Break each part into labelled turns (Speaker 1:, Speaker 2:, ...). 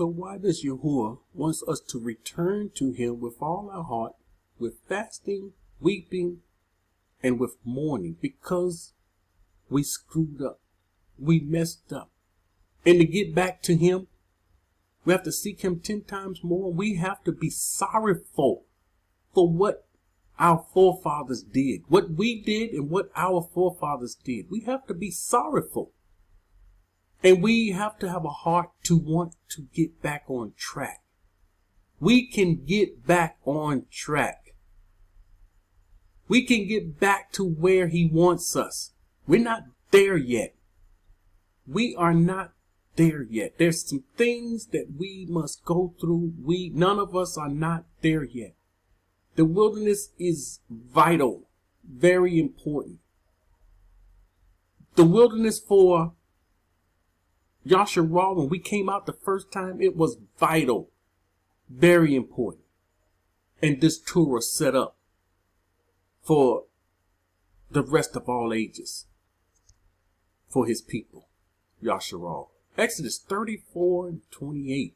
Speaker 1: So why does Yahuah wants us to return to him with all our heart, with fasting, weeping, and with mourning? Because we screwed up. We messed up. And to get back to him, we have to seek him 10 times more. We have to be sorrowful for what our forefathers did. What we did and what our forefathers did. We have to be sorrowful. And we have to have a heart to want to get back on track. We can get back on track. We can get back to where he wants us. We're not there yet. We are not there yet. There's some things that we must go through. None of us are not there yet. The wilderness is vital, very important. The wilderness for Yahuah, when we came out the first time, it was vital, very important. And this Torah set up for the rest of all ages, for his people, Yahuah. Exodus 34:28.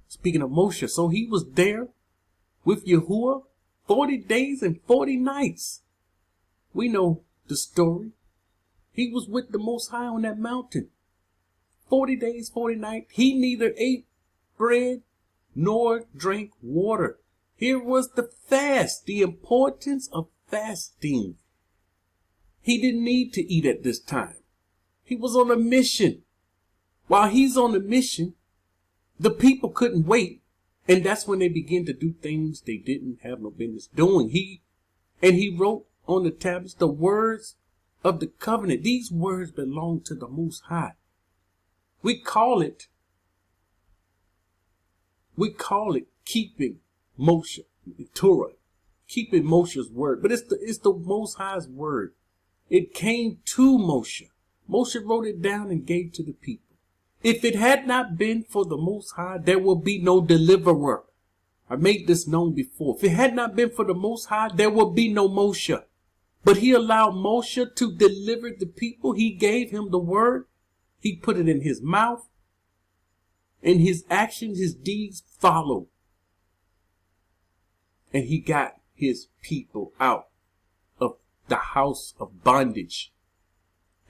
Speaker 1: Speaking of Moshe, so he was there with Yahuah 40 days and 40 nights. We know the story. He was with the Most High on that mountain. 40 days, 40 nights. He neither ate bread nor drank water. Here was the fast, the importance of fasting. He didn't need to eat at this time. He was on a mission. While he's on a mission, the people couldn't wait. And that's when they began to do things they didn't have no business doing. He wrote on the tablets the words of the covenant. These words belong to the Most High. We call it keeping Moshe, Torah, keeping Moshe's word. But it's the Most High's word. It came to Moshe. Moshe wrote it down and gave to the people. If it had not been for the Most High, there will be no deliverer. I made this known before. If it had not been for the Most High, there will be no Moshe. But he allowed Moshe to deliver the people. He gave him the word. He put it in his mouth. And his actions, his deeds followed. And he got his people out of the house of bondage.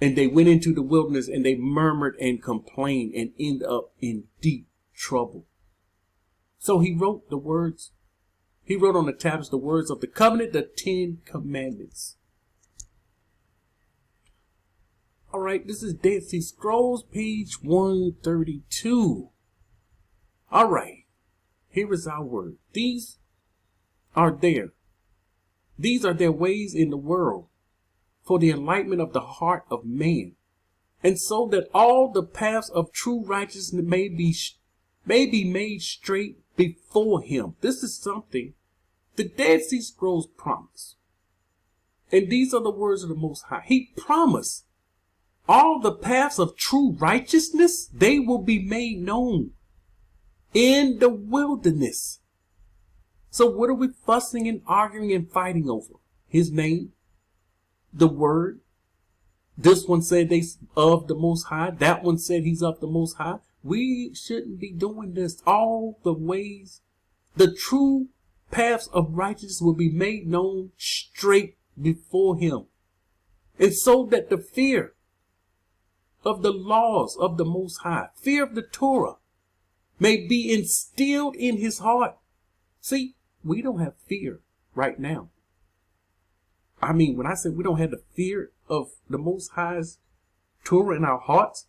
Speaker 1: And they went into the wilderness and they murmured and complained and ended up in deep trouble. So he wrote the words. He wrote on the tablets the words of the covenant, the 10 commandments. All right, this is Dead Sea Scrolls, page 132. All right, here is our word. These are their ways in the world, for the enlightenment of the heart of man, and so that all the paths of true righteousness may be made straight before him. This is something the Dead Sea Scrolls promise. And these are the words of the Most High. He promised all the paths of true righteousness, they will be made known in the wilderness. So what are we fussing and arguing and fighting over? His name, the word. This one said they's of the Most High. That one said he's of the Most High. We shouldn't be doing this. All the ways, the true paths of righteousness will be made known straight before him. And so that the fear of the laws of the Most High, fear of the Torah, may be instilled in his heart. See, we don't have fear right now. I mean, when I say we don't have the fear of the Most High's Torah in our hearts,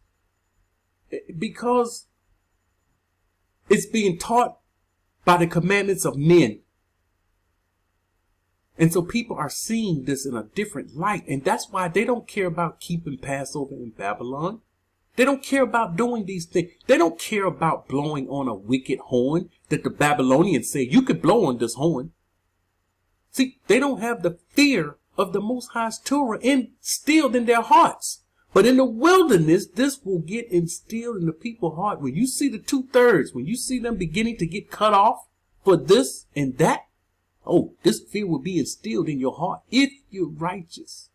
Speaker 1: because it's being taught by the commandments of men. And so people are seeing this in a different light. And that's why they don't care about keeping Passover in Babylon. They don't care about doing these things. They don't care about blowing on a wicked horn that the Babylonians say, you could blow on this horn. See, they don't have the fear of the Most High's Torah instilled in their hearts. But in the wilderness, this will get instilled in the people's heart. When you see the 2/3, when you see them beginning to get cut off for this and that, oh, this fear will be instilled in your heart if you're righteous.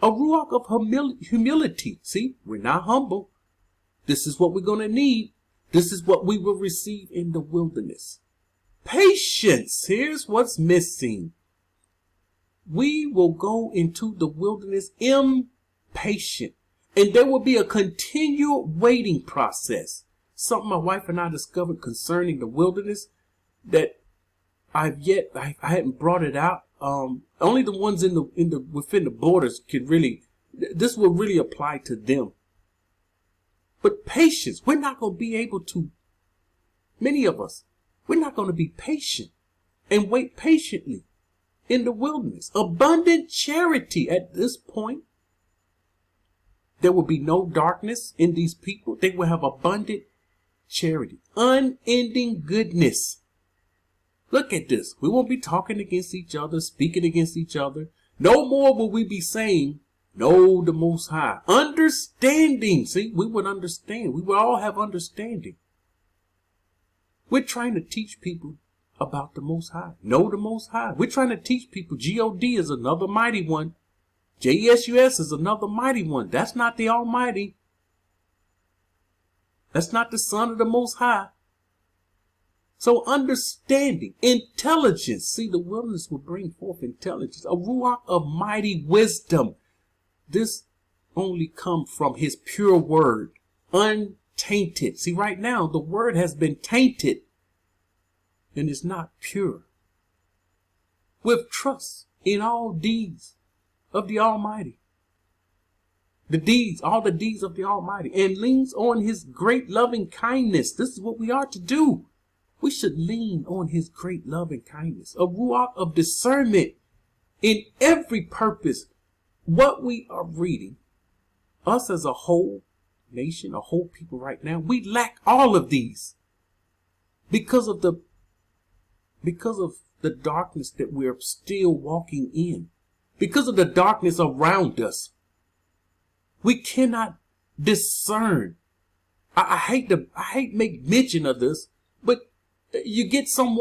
Speaker 1: A ruach of humility. See, we're not humble. This is what we're going to need This is what we will receive in the wilderness. Patience. Here's what's missing. We will go into the wilderness impatient, and there will be a continual waiting process. Something my wife and I discovered concerning the wilderness that I hadn't brought it out. Only the ones within the borders this will really apply to them. But patience, we're not going to be able to, many of us, we're not going to be patient and wait patiently in the wilderness. Abundant charity at this point. There will be no darkness in these people. They will have abundant charity, unending goodness. Look at this. We won't be talking against each other, speaking against each other. No more will we be saying, no, the Most High. Understanding. See, we would understand. We would all have understanding. We're trying to teach people about the Most High. Know the Most High. We're trying to teach people G-O-D is another mighty one. J-E-S-U-S is another mighty one. That's not the Almighty. That's not the Son of the Most High. So understanding, intelligence. See, the wilderness will bring forth intelligence. A ruach of mighty wisdom. This only comes from his pure word. Untainted. See, right now, the word has been tainted. And is not pure. With trust in all deeds of the Almighty. All the deeds of the Almighty. And leans on his great loving kindness. This is what we are to do. We should lean on his great love and kindness. A ruach of discernment in every purpose. What we are reading, us as a whole nation, a whole people right now, we lack all of these. Because of the darkness that we're still walking in. Because of the darkness around us. We cannot discern. I hate make mention of this, but you get some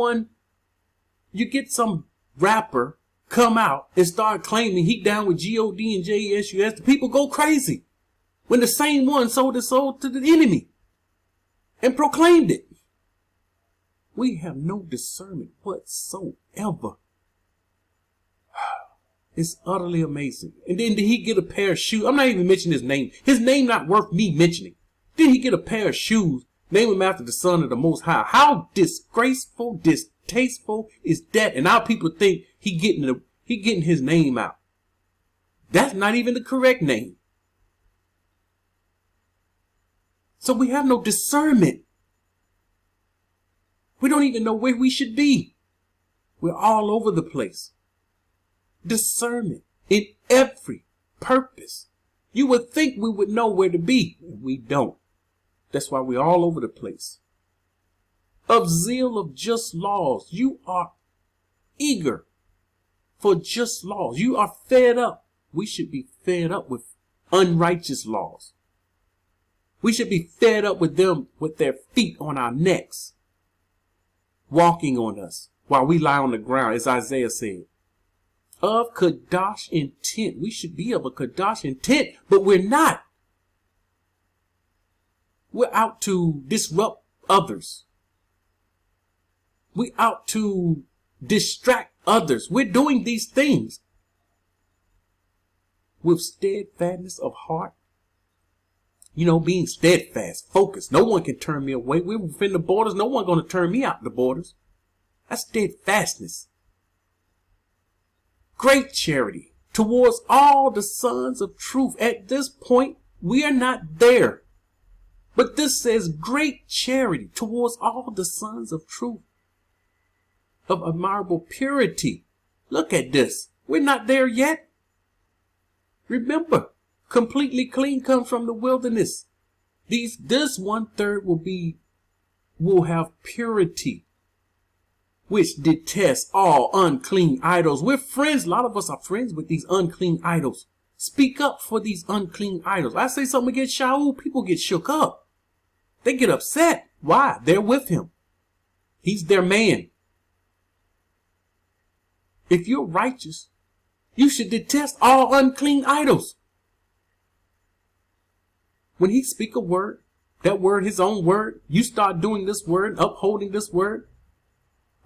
Speaker 1: rapper come out and start claiming he down with G-O-D and J-E-S-U-S. The people go crazy when the same one sold his soul to the enemy and proclaimed it. We have no discernment whatsoever. It's utterly amazing. And then did he get a pair of shoes? I'm not even mentioning his name. His name not worth me mentioning. Did he get a pair of shoes? Name him after the Son of the Most High. How disgraceful, distasteful is that? And now people think he getting his name out. That's not even the correct name. So we have no discernment. We don't even know where we should be. We're all over the place. Discernment in every purpose. You would think we would know where to be, and we don't. That's why we're all over the place. Of zeal of just laws. You are eager for just laws. You are fed up. We should be fed up with unrighteous laws. We should be fed up with them with their feet on our necks, walking on us while we lie on the ground, as Isaiah said. Of Kadash intent. We should be of a Kadash intent, but we're not. We're out to disrupt others. We're out to distract others. We're doing these things with steadfastness of heart. You know, being steadfast, focused. No one can turn me away. We're within the borders. No one going to turn me out the borders. That's steadfastness. Great charity towards all the sons of truth. At this point, we are not there. But this says great charity towards all the sons of truth. Of admirable purity. Look at this. We're not there yet. Remember, completely clean comes from the wilderness. This 1/3 will have purity, which detests all unclean idols. We're friends. A lot of us are friends with these unclean idols. Speak up for these unclean idols. I say something against Yahuah, people get shook up. They get upset. Why? They're with him. He's their man. If you're righteous, you should detest all unclean idols. When he speak a word, that word, his own word, you start doing this word, upholding this word,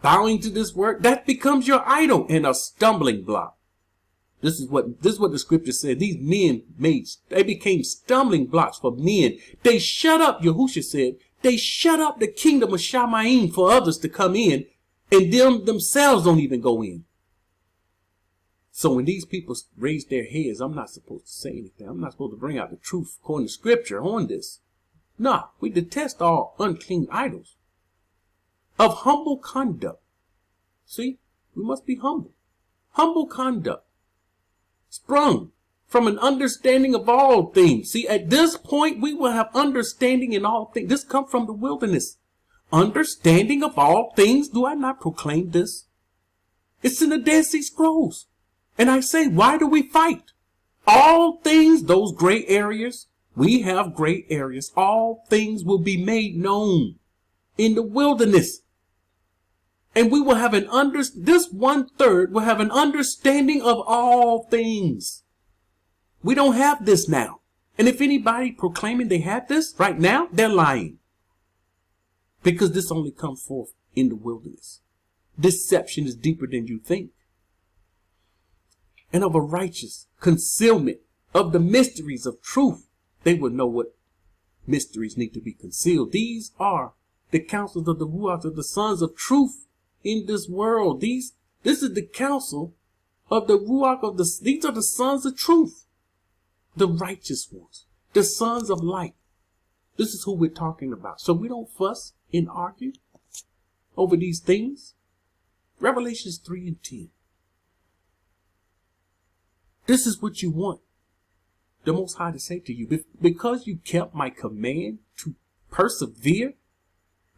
Speaker 1: bowing to this word, that becomes your idol and a stumbling block. This is what the scripture said. These men they became stumbling blocks for men. They shut up, Yahushua said, they shut up the kingdom of Shamayim for others to come in, and them themselves don't even go in. So when these people raise their heads, I'm not supposed to say anything. I'm not supposed to bring out the truth according to scripture on this. No, we detest all unclean idols of humble conduct. See, we must be humble. Humble conduct sprung from an understanding of all things. See, at this point, we will have understanding in all things. This comes from the wilderness. Understanding of all things. Do I not proclaim this? It's in the Dead Sea Scrolls. And I say, why do we fight? All things, those gray areas, we have gray areas. All things will be made known in the wilderness. And we will have this 1/3 will have an understanding of all things. We don't have this now. And if anybody proclaiming they have this right now, they're lying. Because this only comes forth in the wilderness. Deception is deeper than you think. And of a righteous concealment of the mysteries of truth, they will know what mysteries need to be concealed. These are the counsels of the Ruach, of the sons of truth in this world. This is the counsel of the Ruach these are the sons of truth, the righteous ones, the sons of light. This is who we're talking about. So we don't fuss and argue over these things. Revelations 3:10. This is what you want the Most High to say to you. Because you kept my command to persevere,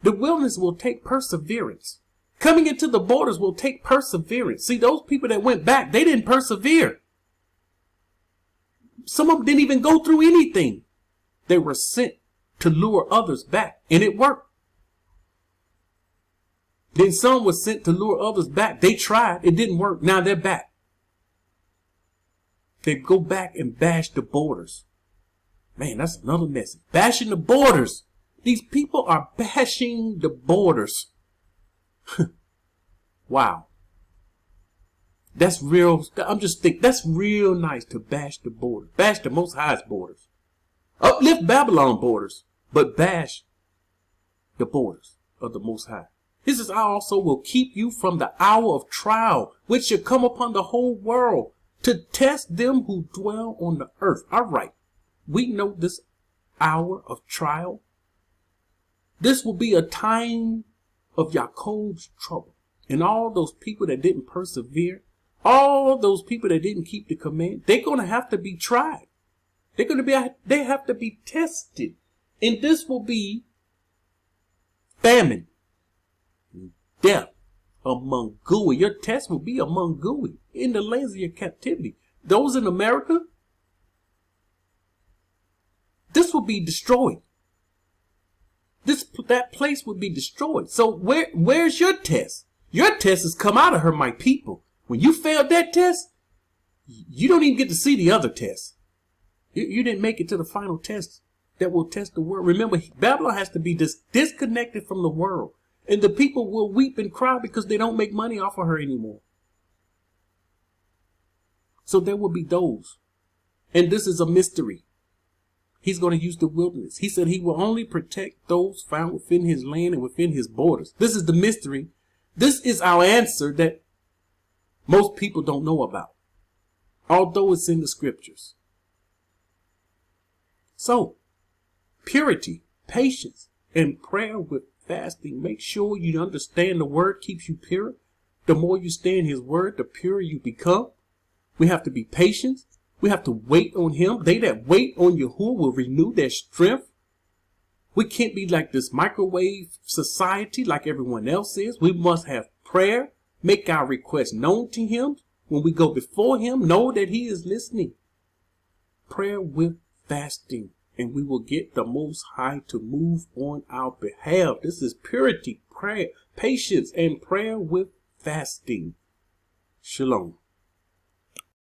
Speaker 1: the wilderness will take perseverance. Coming into the borders will take perseverance. See, those people that went back, they didn't persevere. Some of them didn't even go through anything. They were sent to lure others back, and it worked. Then some were sent to lure others back. They tried. It didn't work. Now they're back. They go back and bash the borders. Man, that's another message. Bashing the borders. These people are bashing the borders. Wow. That's real. I'm just thinking, that's real nice to bash the border. Bash the Most High's borders. Uplift Babylon borders, but bash the borders of the Most High. He says, I also will keep you from the hour of trial, which shall come upon the whole world, to test them who dwell on the earth. All right. We know this hour of trial. This will be a time of Yaakov's trouble. And all those people that didn't persevere, all those people that didn't keep the command, they're going to have to be tried. They have to be tested. And this will be famine, death among Gui. Your test will be among Gui in the lands of your captivity. Those in America, this will be destroyed. That place will be destroyed. So where's your test? Your test has come out of her, my people. When you failed that test, you don't even get to see the other test. You didn't make it to the final test that will test the world. Remember, Babylon has to be disconnected from the world. And the people will weep and cry because they don't make money off of her anymore. So there will be those. And this is a mystery. He's going to use the wilderness. He said he will only protect those found within his land and within his borders. This is the mystery. This is our answer that most people don't know about, although it's in the scriptures. So, purity, patience, and prayer with fasting. Make sure you understand the word keeps you pure. The more you stay in his word, the purer you become. We have to be patient. We have to wait on him. They that wait on Yahuah will renew their strength. We can't be like this microwave society like everyone else is. We must have prayer. Make our requests known to him. When we go before him, know that he is listening. Prayer with fasting. And we will get the Most High to move on our behalf. This is purity, prayer, patience, and prayer with fasting. Shalom.